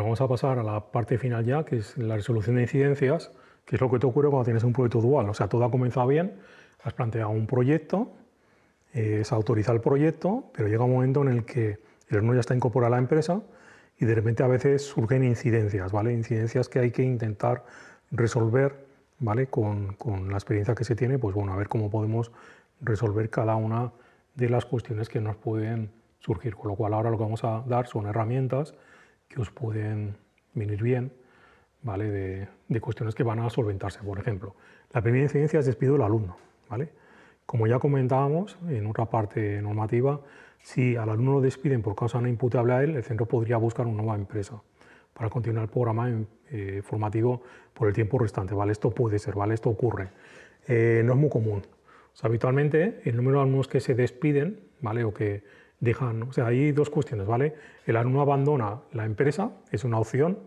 vamos a pasar a la parte final ya, que es la resolución de incidencias, que es lo que te ocurre cuando tienes un proyecto dual. O sea, todo ha comenzado bien, has planteado un proyecto, se autoriza el proyecto, pero llega un momento en el que el alumno ya está incorporado a la empresa y de repente a veces surgen incidencias, ¿vale? Incidencias que hay que intentar resolver, ¿vale? Con la experiencia que se tiene, pues bueno, a ver cómo podemos resolver cada una de las cuestiones que nos pueden surgir. Con lo cual ahora lo que vamos a dar son herramientas que os pueden venir bien, ¿vale? De cuestiones que van a solventarse. Por ejemplo, la primera incidencia es despido del alumno, ¿vale? Como ya comentábamos en otra parte normativa, si al alumno lo despiden por causa no imputable a él, el centro podría buscar una nueva empresa para continuar el programa formativo por el tiempo restante, ¿vale? Esto puede ser, ¿vale? Esto ocurre. No es muy común. O sea, habitualmente el número de alumnos que se despiden, ¿vale? O que dejan, o sea, hay dos cuestiones, ¿vale? El alumno abandona la empresa, es una opción.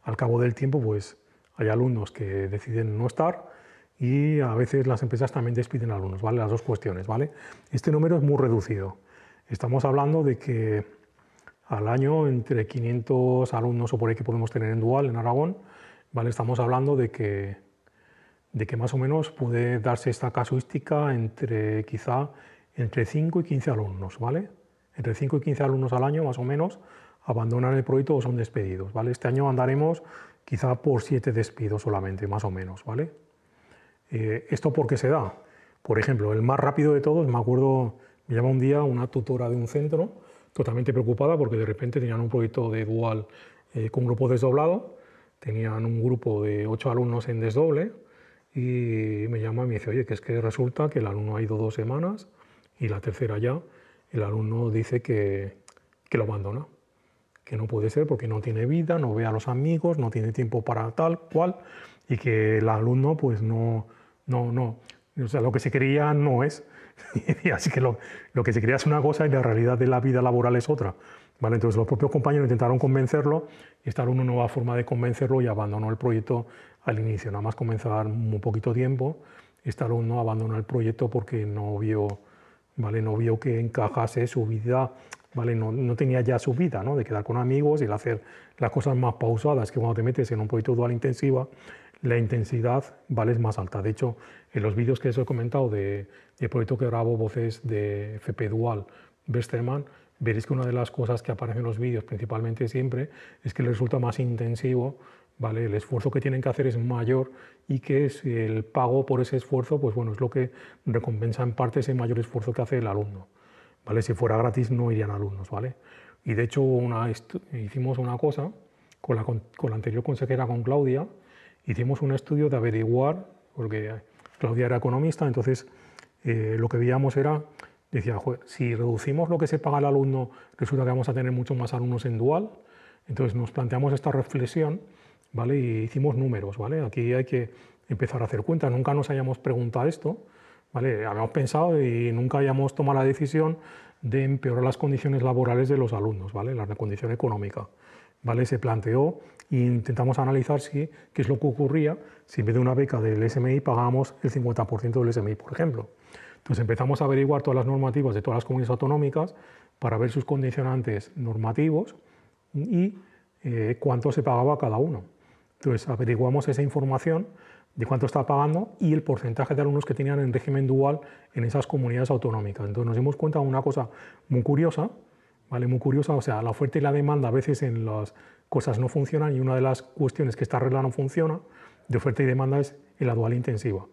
Al cabo del tiempo, pues hay alumnos que deciden no estar y a veces las empresas también despiden alumnos, ¿vale? Las dos cuestiones, ¿vale? Este número es muy reducido. Estamos hablando de que al año entre 500 alumnos o por ahí que podemos tener en dual en Aragón, ¿vale? Estamos hablando de que más o menos puede darse esta casuística quizá entre 5 y 15 alumnos, ¿vale? Entre 5 y 15 alumnos al año, más o menos, abandonan el proyecto o son despedidos, ¿vale? Este año andaremos quizá por 7 despidos solamente, más o menos, ¿vale? ¿Esto por qué se da? Por ejemplo, el más rápido de todos, me acuerdo, me llama un día una tutora de un centro, totalmente preocupada porque de repente tenían un proyecto de dual con grupo desdoblado, tenían un grupo de 8 alumnos en desdoble y me llama y me dice, oye, que es que resulta que el alumno ha ido 2 semanas y la tercera ya el alumno dice que lo abandona, que no puede ser porque no tiene vida, no ve a los amigos, no tiene tiempo para tal cual y que el alumno pues no, o sea, lo que se quería no es. Así que lo que se quería es una cosa y la realidad de la vida laboral es otra, ¿vale? Entonces los propios compañeros intentaron convencerlo y esta era una nueva forma de convencerlo y abandonó el proyecto al inicio. Nada más comenzar un poquito tiempo, este alumno abandonó el proyecto porque no vio, ¿vale? No vio que encajase su vida, ¿vale? No tenía ya su vida, ¿no? De quedar con amigos y el hacer las cosas más pausadas, que cuando te metes en un proyecto dual intensiva, la intensidad, ¿vale? Es más alta. De hecho, en los vídeos que os he comentado del proyecto que grabo voces de FP Dual Westermann, veréis que una de las cosas que aparecen en los vídeos principalmente siempre es que les resulta más intensivo, ¿vale? El esfuerzo que tienen que hacer es mayor y que es el pago por ese esfuerzo, pues bueno, es lo que recompensa en parte ese mayor esfuerzo que hace el alumno, ¿vale? Si fuera gratis no irían alumnos, ¿vale? Y de hecho hicimos una cosa con la anterior consejera, con Claudia, hicimos un estudio de averiguar, porque Claudia era economista, entonces lo que veíamos era, decía, joder, si reducimos lo que se paga al alumno, resulta que vamos a tener muchos más alumnos en dual. Entonces nos planteamos esta reflexión, ¿vale? Y hicimos números, ¿vale? Aquí hay que empezar a hacer cuentas. Nunca nos hayamos preguntado esto, ¿vale? Habíamos pensado y nunca hayamos tomado la decisión de empeorar las condiciones laborales de los alumnos, ¿vale? La condición económica, ¿vale? Se planteó e intentamos analizar qué es lo que ocurría si en vez de una beca del SMI pagábamos el 50% del SMI, por ejemplo. Entonces empezamos a averiguar todas las normativas de todas las comunidades autonómicas para ver sus condicionantes normativos y cuánto se pagaba cada uno. Entonces averiguamos esa información de cuánto estaba pagando y el porcentaje de alumnos que tenían en régimen dual en esas comunidades autonómicas. Entonces nos dimos cuenta de una cosa muy curiosa, ¿vale? Muy curiosa, o sea, la oferta y la demanda a veces en las cosas no funcionan y una de las cuestiones que esta regla no funciona de oferta y demanda es en la dual intensiva.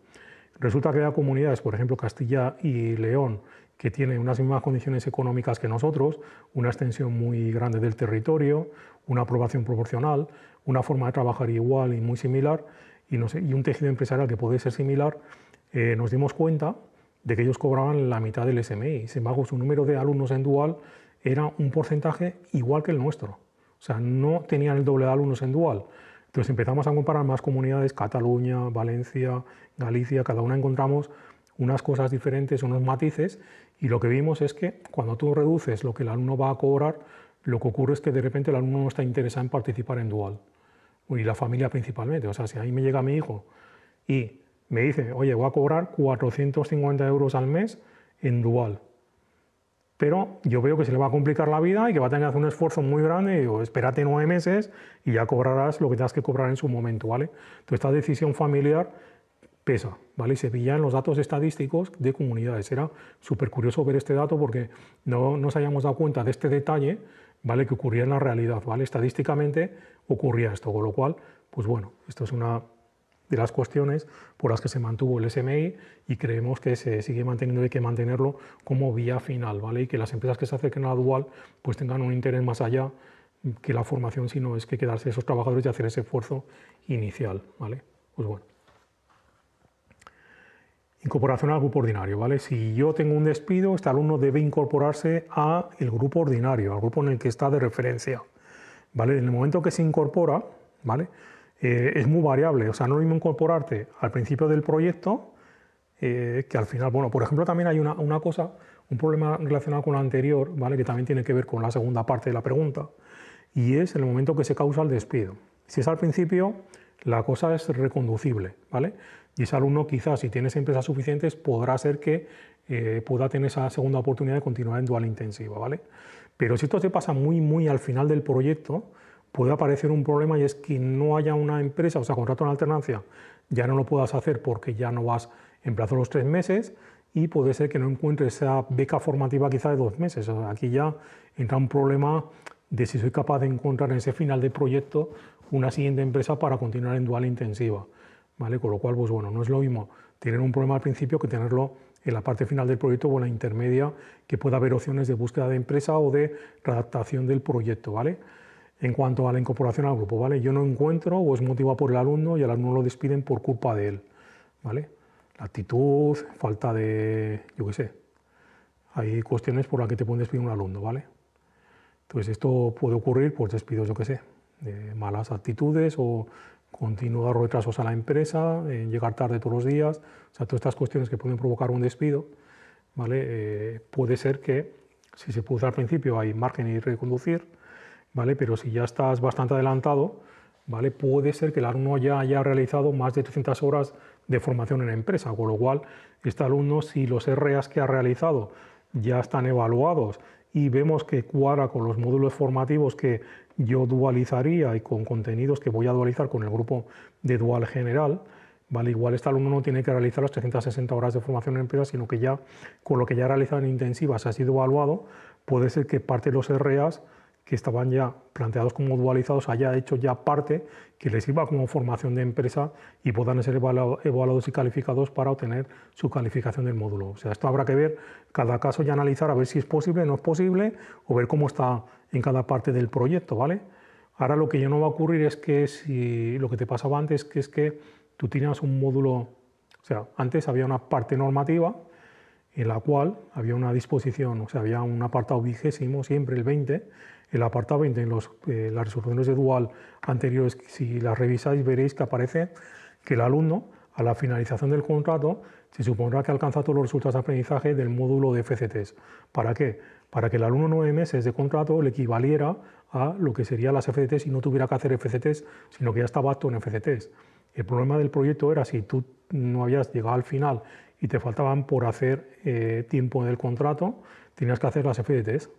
Resulta que hay comunidades, por ejemplo Castilla y León, que tienen unas mismas condiciones económicas que nosotros, una extensión muy grande del territorio, una aprobación proporcional, una forma de trabajar igual y muy similar, y un tejido empresarial que puede ser similar. Nos dimos cuenta de que ellos cobraban la mitad del SMI. Sin embargo, su número de alumnos en dual era un porcentaje igual que el nuestro. O sea, no tenían el doble de alumnos en dual. Entonces empezamos a comparar más comunidades, Cataluña, Valencia, Galicia, cada una encontramos unas cosas diferentes, unos matices, y lo que vimos es que cuando tú reduces lo que el alumno va a cobrar, lo que ocurre es que de repente el alumno no está interesado en participar en dual, y la familia principalmente. O sea, si a mí me llega mi hijo y me dice, oye, voy a cobrar 450 euros al mes en dual, pero yo veo que se le va a complicar la vida y que va a tener que hacer un esfuerzo muy grande. Y digo, espérate 9 meses y ya cobrarás lo que tengas que cobrar en su momento, ¿vale? Entonces, esta decisión familiar pesa, ¿vale? Y se veía en los datos estadísticos de comunidades. Era súper curioso ver este dato porque no nos habíamos dado cuenta de este detalle, ¿vale? Que ocurría en la realidad, ¿vale? Estadísticamente ocurría esto, con lo cual, pues bueno, esto es una de las cuestiones por las que se mantuvo el SMI y creemos que se sigue manteniendo y hay que mantenerlo como vía final, ¿vale? Y que las empresas que se acerquen a la dual pues tengan un interés más allá que la formación, sino es que quedarse esos trabajadores y hacer ese esfuerzo inicial, ¿vale? Pues bueno. Incorporación al grupo ordinario, ¿vale? Si yo tengo un despido, este alumno debe incorporarse al grupo ordinario, al grupo en el que está de referencia, ¿vale? En el momento que se incorpora, ¿vale? Es muy variable, o sea, no es lo mismo incorporarte al principio del proyecto que al final. Bueno, por ejemplo, también hay una cosa, un problema relacionado con lo anterior, ¿vale? Que también tiene que ver con la segunda parte de la pregunta, y es el momento que se causa el despido. Si es al principio, la cosa es reconducible, ¿vale? Y ese alumno quizás, si tienes empresas suficientes, podrá ser que pueda tener esa segunda oportunidad de continuar en dual intensiva, ¿vale? Pero si esto se pasa muy al final del proyecto, puede aparecer un problema y es que no haya una empresa, o sea, contrato en alternancia, ya no lo puedas hacer porque ya no vas en plazo de los 3 meses y puede ser que no encuentres esa beca formativa quizá de 2 meses. O sea, aquí ya entra un problema de si soy capaz de encontrar en ese final de proyecto una siguiente empresa para continuar en dual intensiva, ¿vale? Con lo cual, pues bueno, no es lo mismo tener un problema al principio que tenerlo en la parte final del proyecto o en la intermedia, que pueda haber opciones de búsqueda de empresa o de readaptación del proyecto, ¿vale? En cuanto a la incorporación al grupo, ¿vale? Yo no encuentro o es motivado por el alumno y al alumno lo despiden por culpa de él, ¿vale? La actitud, falta de, yo qué sé, hay cuestiones por las que te pueden despedir un alumno, ¿vale? Entonces esto puede ocurrir por despidos, yo qué sé, de malas actitudes o continuos retrasos a la empresa, llegar tarde todos los días, o sea, todas estas cuestiones que pueden provocar un despido, ¿vale? Puede ser que si se produce al principio hay margen y reconducir, ¿vale? Pero si ya estás bastante adelantado, ¿vale? Puede ser que el alumno ya haya realizado más de 300 horas de formación en la empresa, con lo cual este alumno, si los REAs que ha realizado ya están evaluados y vemos que cuadra con los módulos formativos que yo dualizaría y con contenidos que voy a dualizar con el grupo de dual general, ¿vale? Igual este alumno no tiene que realizar las 360 horas de formación en empresa, sino que ya con lo que ya ha realizado en intensivas ha sido evaluado, puede ser que parte de los REAs que estaban ya planteados como dualizados haya hecho ya parte que les sirva como formación de empresa y puedan ser evaluados y calificados para obtener su calificación del módulo. O sea, esto habrá que ver cada caso y analizar a ver si es posible, no es posible, o ver cómo está en cada parte del proyecto, ¿vale? Ahora lo que ya no va a ocurrir es que si lo que te pasaba antes, que es que tú tenías un módulo, o sea, antes había una parte normativa en la cual había una disposición, o sea, había un apartado 20, siempre el 20. El apartado 20 en las resoluciones de dual anteriores, si las revisáis, veréis que aparece que el alumno, a la finalización del contrato, se supondrá que alcanza todos los resultados de aprendizaje del módulo de FCTs. ¿Para qué? Para que el alumno 9 meses de contrato le equivaliera a lo que serían las FCTs y no tuviera que hacer FCTs, sino que ya estaba apto en FCTs. El problema del proyecto era si tú no habías llegado al final y te faltaban por hacer tiempo en el contrato, tenías que hacer las FCTs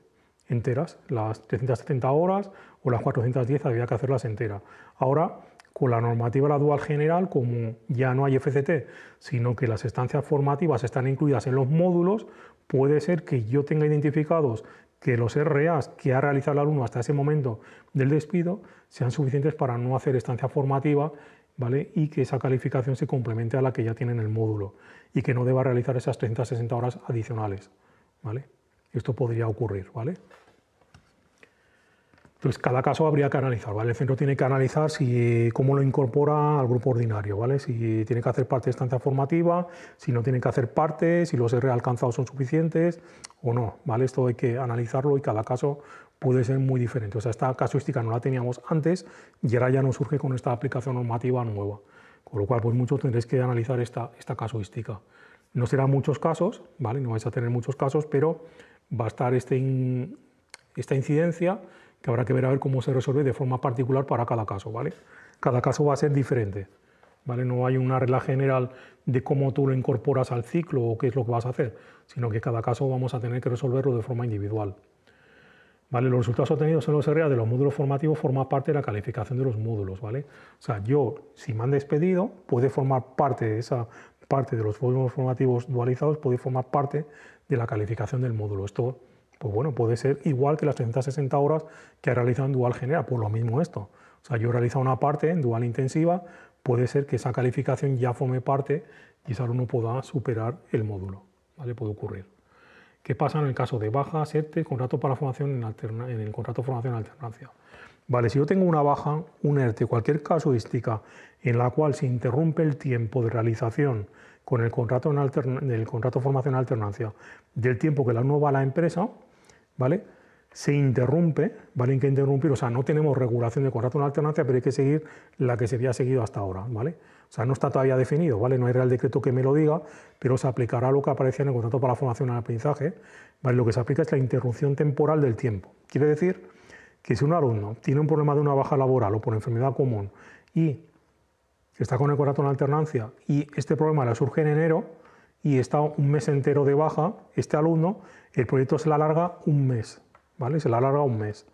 enteras, las 370 horas o las 410 había que hacerlas enteras. Ahora, con la normativa la dual general, como ya no hay FCT, sino que las estancias formativas están incluidas en los módulos, puede ser que yo tenga identificados que los RAs que ha realizado el alumno hasta ese momento del despido sean suficientes para no hacer estancia formativa, ¿vale? Y que esa calificación se complemente a la que ya tiene en el módulo y que no deba realizar esas 360 horas adicionales, ¿vale? Esto podría ocurrir, ¿vale? Entonces, cada caso habría que analizar, ¿vale? El centro tiene que analizar cómo lo incorpora al grupo ordinario, ¿vale? Si tiene que hacer parte de estancia formativa, si no tiene que hacer parte, si los R alcanzados son suficientes o no, ¿vale? Esto hay que analizarlo y cada caso puede ser muy diferente. O sea, esta casuística no la teníamos antes y ahora ya nos surge con esta aplicación normativa nueva. Con lo cual, pues muchos tendréis que analizar esta casuística. No serán muchos casos, ¿vale? No vais a tener muchos casos, pero va a estar esta incidencia que habrá que ver a ver cómo se resuelve de forma particular para cada caso, ¿vale? Cada caso va a ser diferente, ¿vale? No hay una regla general de cómo tú lo incorporas al ciclo o qué es lo que vas a hacer, sino que cada caso vamos a tener que resolverlo de forma individual. ¿Vale? Los resultados obtenidos en los REA de los módulos formativos forman parte de la calificación de los módulos. ¿Vale? O sea, yo, si me han despedido, puede formar parte de esa parte de los módulos formativos dualizados, puede formar parte de la calificación del módulo. Esto, pues bueno, puede ser igual que las 360 horas que ha realizado en Dual General, por lo mismo esto. O sea, yo he realizado una parte en Dual Intensiva, puede ser que esa calificación ya forme parte y ese alumno pueda superar el módulo. ¿Vale? Puede ocurrir. ¿Qué pasa en el caso de baja, ERTE, contrato para formación en el contrato de formación en alternancia? Vale, si yo tengo una baja, un ERTE, cualquier casuística en la cual se interrumpe el tiempo de realización con el contrato de formación en alternancia del tiempo que el alumno va a la empresa, ¿vale? Se interrumpe, ¿vale? Hay que interrumpir, o sea, no tenemos regulación de contrato en alternancia, pero hay que seguir la que se había seguido hasta ahora, ¿vale? O sea, no está todavía definido, ¿vale? No hay real decreto que me lo diga, pero se aplicará lo que aparecía en el contrato para la formación en aprendizaje, ¿vale? Lo que se aplica es la interrupción temporal del tiempo. Quiere decir que si un alumno tiene un problema de una baja laboral o por enfermedad común y está con el contrato en alternancia y este problema le surge en enero y está un mes entero de baja, este alumno, el proyecto se le alarga un mes, ¿vale? Se le alarga un mes,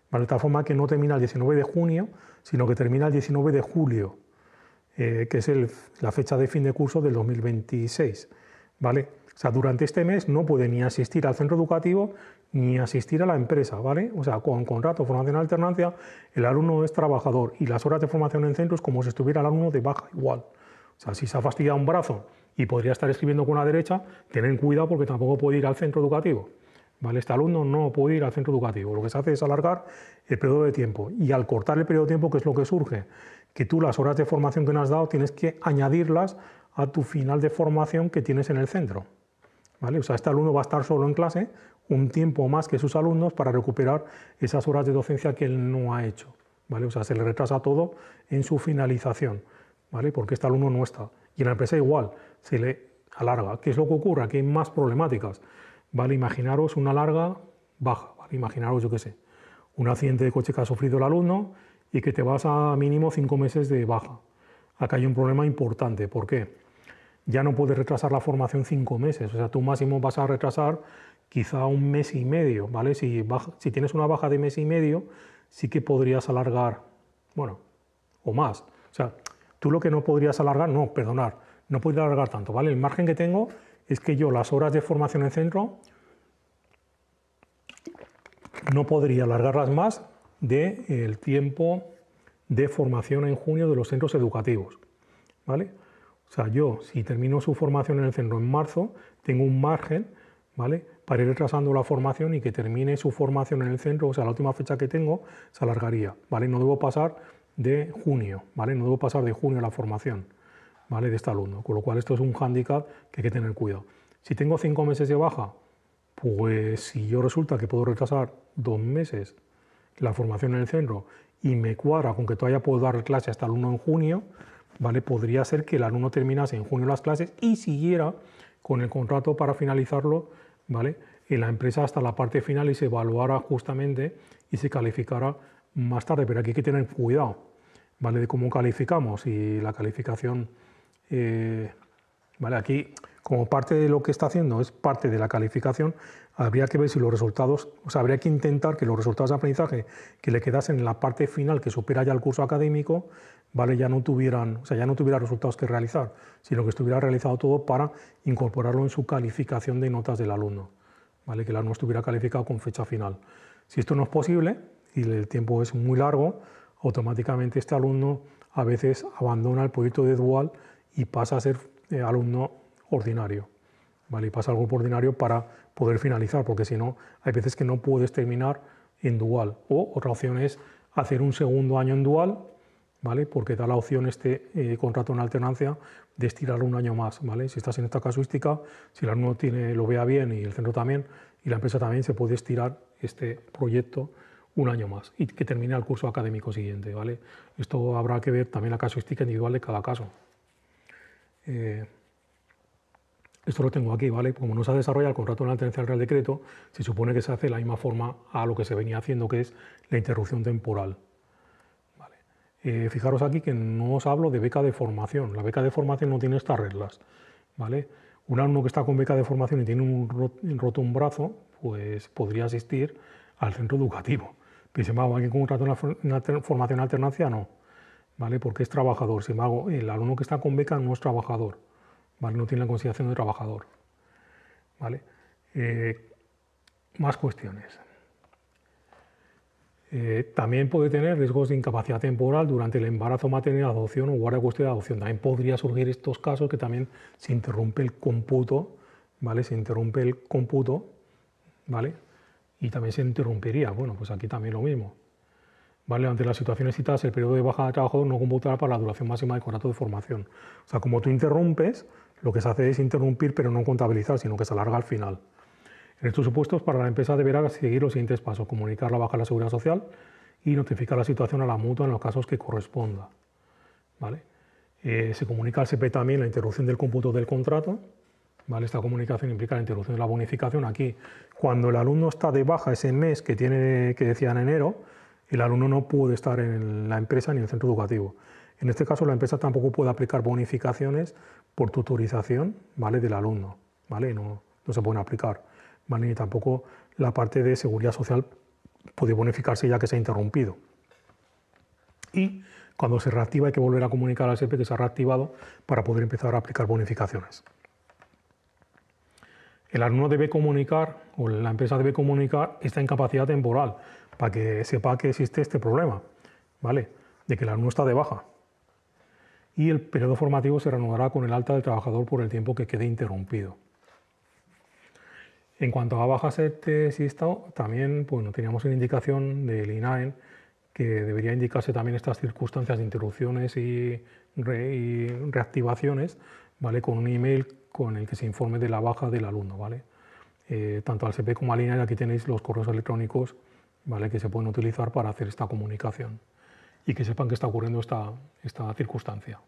¿vale? De tal forma que no termina el 19 de junio, sino que termina el 19 de julio, que es la fecha de fin de curso del 2026, ¿vale? O sea, durante este mes no puede ni asistir al centro educativo ni asistir a la empresa, ¿vale? O sea, con contrato de formación en alternancia, el alumno es trabajador y las horas de formación en centro es como si estuviera el alumno de baja igual. O sea, si se ha fastidiado un brazo y podría estar escribiendo con la derecha, tened cuidado porque tampoco puede ir al centro educativo, ¿vale? Este alumno no puede ir al centro educativo. Lo que se hace es alargar el periodo de tiempo y al cortar el periodo de tiempo, ¿qué es lo que surge? Que tú las horas de formación que no has dado tienes que añadirlas a tu final de formación que tienes en el centro, ¿vale? O sea, este alumno va a estar solo en clase un tiempo más que sus alumnos para recuperar esas horas de docencia que él no ha hecho, ¿vale? O sea, se le retrasa todo en su finalización, ¿vale? Porque este alumno no está. Y en la empresa igual, se le alarga. ¿Qué es lo que ocurre? Aquí hay más problemáticas, ¿vale? Imaginaros una larga baja, ¿vale? Imaginaros, yo qué sé, un accidente de coche que ha sufrido el alumno y que te vas a mínimo 5 meses de baja. Acá hay un problema importante. ¿Por qué? Ya no puedes retrasar la formación 5 meses. O sea, tú máximo vas a retrasar quizá un mes y medio, ¿vale? Si tienes una baja de mes y medio, sí que podrías alargar, bueno, o más. O sea, tú lo que no podrías alargar, no, perdonar, no podría alargar tanto, ¿vale? El margen que tengo es que yo las horas de formación en centro no podría alargarlas más del tiempo de formación en junio de los centros educativos, ¿vale? O sea, yo, si termino su formación en el centro en marzo, tengo un margen, ¿vale?, para ir retrasando la formación y que termine su formación en el centro, o sea, la última fecha que tengo se alargaría, ¿vale? No debo pasar de junio, ¿vale? No debo pasar de junio la formación, ¿vale?, de este alumno, con lo cual esto es un hándicap que hay que tener cuidado. Si tengo 5 meses de baja, pues si yo resulta que puedo retrasar 2 meses la formación en el centro y me cuadra con que todavía puedo dar clase hasta el 1 en junio, ¿vale? Podría ser que el alumno terminase en junio las clases y siguiera con el contrato para finalizarlo, ¿vale?, en la empresa hasta la parte final y se evaluara justamente y se calificara más tarde. Pero aquí hay que tener cuidado, ¿vale?, de cómo calificamos y la calificación, ¿vale? Aquí, como parte de lo que está haciendo es parte de la calificación, habría que ver si los resultados, o sea, habría que intentar que los resultados de aprendizaje que le quedasen en la parte final que supera ya el curso académico, ¿vale?, ya no tuvieran, o sea, ya no tuviera resultados que realizar, sino que estuviera realizado todo para incorporarlo en su calificación de notas del alumno, ¿vale?, que el alumno estuviera calificado con fecha final. Si esto no es posible y el tiempo es muy largo, automáticamente este alumno a veces abandona el proyecto de Dual y pasa a ser alumno ordinario, ¿vale? Y pasa al grupo ordinario para poder finalizar, porque si no, hay veces que no puedes terminar en Dual. O otra opción es hacer un segundo año en Dual, ¿vale?, porque da la opción este contrato en alternancia de estirarlo un año más, ¿vale? Si estás en esta casuística, si el alumno lo vea bien y el centro también, y la empresa también, se puede estirar este proyecto un año más y que termine el curso académico siguiente, ¿vale? Esto habrá que ver también la casuística individual de cada caso. Esto lo tengo aquí, ¿vale? Como no se ha desarrollado el contrato en alternancia del Real Decreto, se supone que se hace de la misma forma a lo que se venía haciendo, que es la interrupción temporal, ¿vale? Fijaros aquí que no os hablo de beca de formación. La beca de formación no tiene estas reglas, ¿vale? Un alumno que está con beca de formación y tiene roto un brazo, pues podría asistir al centro educativo. Pero sin embargo, alguien con una formación alternancia no, ¿vale? Porque es trabajador. Sin embargo, el alumno que está con beca no es trabajador, ¿vale? No tiene la consideración de trabajador, ¿vale? Más cuestiones. También puede tener riesgos de incapacidad temporal durante el embarazo, maternidad, adopción o guardia, custodia de adopción. También podría surgir estos casos que también se interrumpe el cómputo, ¿vale? Se interrumpe el cómputo, ¿vale? Y también se interrumpiría. Bueno, pues aquí también lo mismo. ¿Vale? Ante las situaciones citadas, el periodo de baja de trabajador no computará para la duración máxima del contrato de formación. O sea, como tú interrumpes, lo que se hace es interrumpir, pero no contabilizar, sino que se alarga al final. En estos supuestos, para la empresa deberá seguir los siguientes pasos: comunicar la baja a la Seguridad Social y notificar la situación a la mutua en los casos que corresponda. ¿Vale? Se comunica al SEPE también la interrupción del cómputo del contrato. ¿Vale? Esta comunicación implica la interrupción de la bonificación. Aquí, cuando el alumno está de baja ese mes que decía en enero, el alumno no puede estar en la empresa ni en el centro educativo. En este caso, la empresa tampoco puede aplicar bonificaciones por tutorización, ¿vale? Del alumno, ¿vale? No se pueden aplicar, ¿vale? Ni tampoco la parte de seguridad social puede bonificarse ya que se ha interrumpido. Y cuando se reactiva hay que volver a comunicar al SEPE que se ha reactivado para poder empezar a aplicar bonificaciones. El alumno debe comunicar, o la empresa debe comunicar esta incapacidad temporal para que sepa que existe este problema, ¿vale? De que el alumno está de baja. Y el periodo formativo se reanudará con el alta del trabajador por el tiempo que quede interrumpido. En cuanto a bajas ERTE y estado, también bueno, teníamos una indicación del INAEM que debería indicarse también estas circunstancias de interrupciones y reactivaciones, ¿vale? Con un email con el que se informe de la baja del alumno, ¿vale? Tanto al SEPE como al INAEM, aquí tenéis los correos electrónicos, ¿vale? Que se pueden utilizar para hacer esta comunicación y que sepan que está ocurriendo esta circunstancia.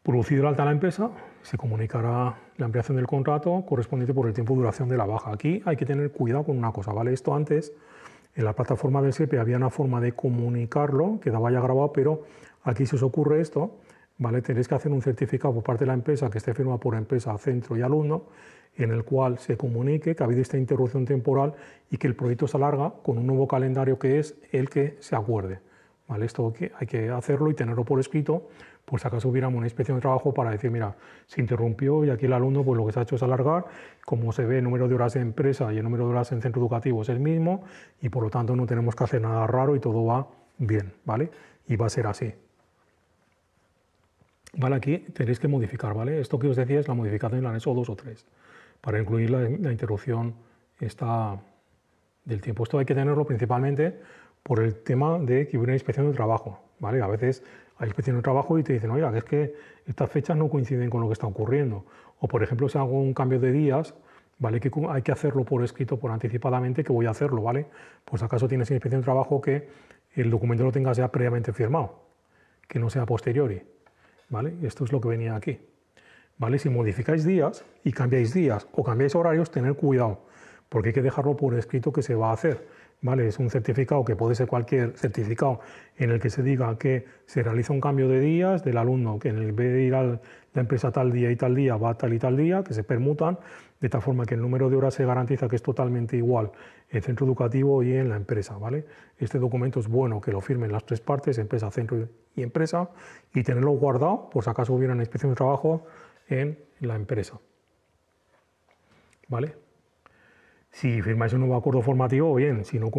Producido el alta a la empresa, se comunicará la ampliación del contrato correspondiente por el tiempo de duración de la baja. Aquí hay que tener cuidado con una cosa, ¿vale? Esto antes, en la plataforma del SEPE había una forma de comunicarlo, quedaba ya grabado, pero aquí si os ocurre esto, ¿vale? Tenéis que hacer un certificado por parte de la empresa que esté firmado por empresa, centro y alumno, en el cual se comunique que ha habido esta interrupción temporal y que el proyecto se alarga con un nuevo calendario que es el que se acuerde, ¿vale? Esto hay que hacerlo y tenerlo por escrito, por si acaso hubiéramos una inspección de trabajo para decir, mira, se interrumpió y aquí el alumno pues lo que se ha hecho es alargar, como se ve el número de horas de empresa y el número de horas en centro educativo es el mismo y por lo tanto no tenemos que hacer nada raro y todo va bien, ¿vale? Y va a ser así. Vale, aquí tenéis que modificar, ¿vale? Esto que os decía es la modificación en el anexo 2 o 3, para incluir la interrupción del tiempo. Esto hay que tenerlo principalmente por el tema de que hubiera una inspección de trabajo, ¿vale? A veces hay inspección de trabajo y te dicen, oiga, es que estas fechas no coinciden con lo que está ocurriendo. O, por ejemplo, si hago un cambio de días, ¿vale? Que hay que hacerlo por escrito, por anticipadamente, que voy a hacerlo, ¿vale? Pues acaso tienes inspección de trabajo que el documento lo tengas ya previamente firmado, que no sea a posteriori, ¿vale? Esto es lo que venía aquí, ¿vale? Si modificáis días y cambiáis días o cambiáis horarios, tener cuidado, porque hay que dejarlo por escrito que se va a hacer. ¿Vale? Es un certificado que puede ser cualquier certificado en el que se diga que se realiza un cambio de días del alumno, que en vez de ir a la empresa tal día y tal día, va tal y tal día, que se permutan, de tal forma que el número de horas se garantiza que es totalmente igual en el centro educativo y en la empresa, ¿vale? Este documento es bueno que lo firmen las tres partes, empresa, centro y empresa, y tenerlo guardado por si acaso hubiera una inspección de trabajo en la empresa, ¿vale? Si firmáis un nuevo acuerdo formativo, bien, si no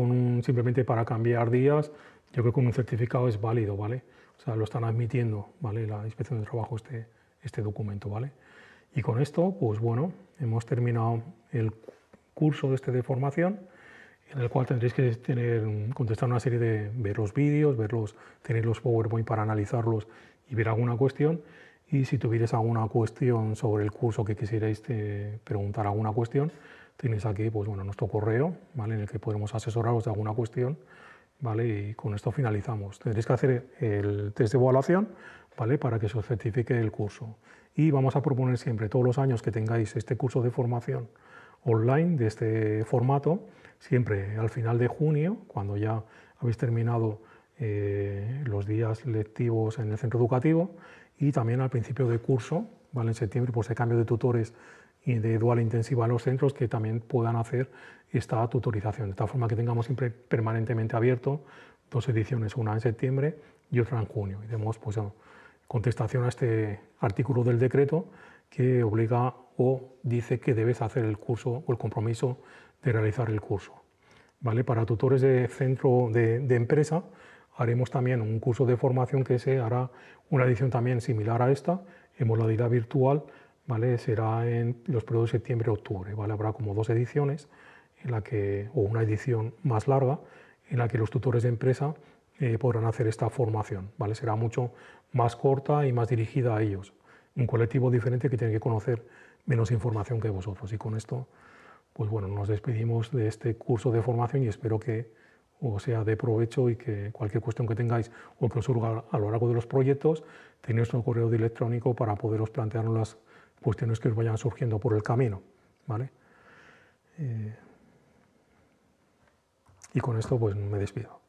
simplemente para cambiar días, yo creo que con un certificado es válido, ¿vale? O sea, lo están admitiendo, ¿vale? La inspección de trabajo este documento, ¿vale? Y con esto, pues bueno, hemos terminado el curso de formación, en el cual tendréis que contestar una serie ver los vídeos, tener los PowerPoint para analizarlos y ver alguna cuestión. Y si tuvierais alguna cuestión sobre el curso que quisierais preguntar alguna cuestión, tenéis aquí pues, bueno, nuestro correo, ¿vale? En el que podremos asesoraros de alguna cuestión, ¿vale? Y con esto finalizamos. Tendréis que hacer el test de evaluación, ¿vale? Para que se os certifique el curso. Y vamos a proponer siempre, todos los años que tengáis este curso de formación online de este formato, siempre al final de junio, cuando ya habéis terminado los días lectivos en el centro educativo, y también al principio de curso, ¿vale? En septiembre, pues hay cambio de tutores y de dual intensiva en los centros que también puedan hacer esta tutorización, de tal forma que tengamos siempre permanentemente abierto 2 ediciones, una en septiembre y otra en junio, y demos pues, contestación a este artículo del decreto que obliga o dice que debes hacer el curso o el compromiso de realizar el curso. ¿Vale? Para tutores de centro de empresa haremos también un curso de formación que se hará una edición también similar a esta, en modalidad virtual, ¿vale? Será en los periodos de septiembre-octubre, ¿vale? Habrá como 2 ediciones, en la que, o una edición más larga, en la que los tutores de empresa podrán hacer esta formación, ¿vale? Será mucho más corta y más dirigida a ellos, un colectivo diferente que tiene que conocer menos información que vosotros. Y con esto, pues bueno, nos despedimos de este curso de formación y espero que os sea de provecho y que cualquier cuestión que tengáis o que os surja a lo largo de los proyectos, tenéis nuestro correo electrónico para poderos plantear las cuestiones que os vayan surgiendo por el camino, ¿vale? Y con esto pues me despido.